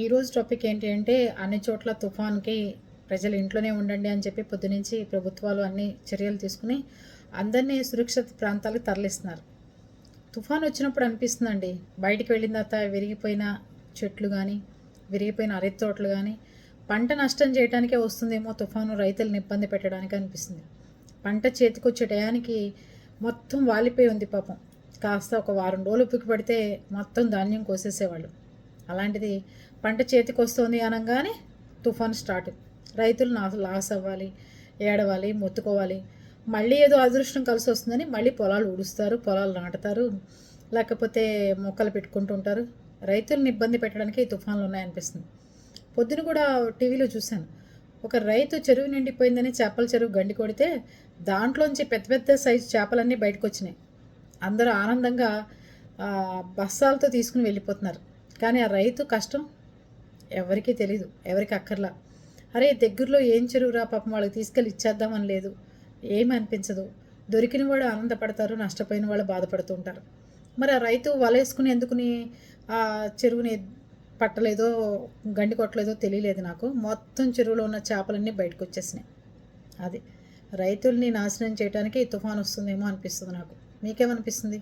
ఈరోజు టాపిక్ ఏంటి అంటే అన్ని చోట్ల తుఫాన్కి ప్రజలు ఇంట్లోనే ఉండండి అని చెప్పి పొద్దునుంచి ప్రభుత్వాలు అన్ని చర్యలు తీసుకుని అందరినీ సురక్షిత ప్రాంతాలకు తరలిస్తున్నారు. తుఫాన్ వచ్చినప్పుడు అనిపిస్తుందండి, బయటికి వెళ్ళిన తర్వాత విరిగిపోయిన చెట్లు కానీ విరిగిపోయిన అరటి తోటలు కానీ పంట నష్టం చేయడానికే వస్తుందేమో తుఫాను, రైతులను ఇబ్బంది పెట్టడానికి అనిపిస్తుంది. పంట చేతికొచ్చే టయానికి మొత్తం వాలిపోయి ఉంది పాపం. కాస్త ఒక వారం రోజులు ఉప్పికి పడితే మొత్తం ధాన్యం కోసేసేవాళ్ళు. అలాంటిది పంట చేతికి వస్తుంది అనగానే తుఫాన్ స్టార్ట్. రైతులు లాస్ అవ్వాలి, ఏడవాలి, మొత్తుకోవాలి. మళ్ళీ ఏదో అదృష్టం కలిసి వస్తుందని మళ్ళీ పొలాలు ఊడుస్తారు, పొలాలు నాటుతారు, లేకపోతే మొక్కలు పెట్టుకుంటుంటారు. రైతులను ఇబ్బంది పెట్టడానికి ఈ తుఫాన్లు ఉన్నాయనిపిస్తుంది. పొద్దున కూడా టీవీలో చూశాను, ఒక రైతు చెరువు నిండిపోయిందని చేపల చెరువు గండి కొడితే దాంట్లోంచి పెద్ద పెద్ద సైజు చేపలన్నీ బయటకు వచ్చినాయి. అందరూ ఆనందంగా బస్తాలతో తీసుకుని వెళ్ళిపోతున్నారు. కానీ ఆ రైతు కష్టం ఎవరికీ తెలీదు, ఎవరికి అక్కర్లా. అరే దగ్గరలో ఏం చెరువురా, పాపం వాళ్ళకి తీసుకెళ్ళి ఇచ్చేద్దామని లేదు, ఏమి అనిపించదు. దొరికిన వాడు ఆనందపడతారు, నష్టపోయిన వాళ్ళు బాధపడుతూ ఉంటారు. మరి ఆ రైతు వలేసుకుని ఎందుకుని ఆ చెరువుని పట్టలేదో గండి కొట్టలేదో తెలియలేదు నాకు. మొత్తం చెరువులో ఉన్న చేపలన్నీ బయటకు వచ్చేసినాయి. అది రైతుల్ని నాశనం చేయడానికి తుఫాన్ వస్తుందేమో అనిపిస్తుంది నాకు. మీకేమనిపిస్తుంది?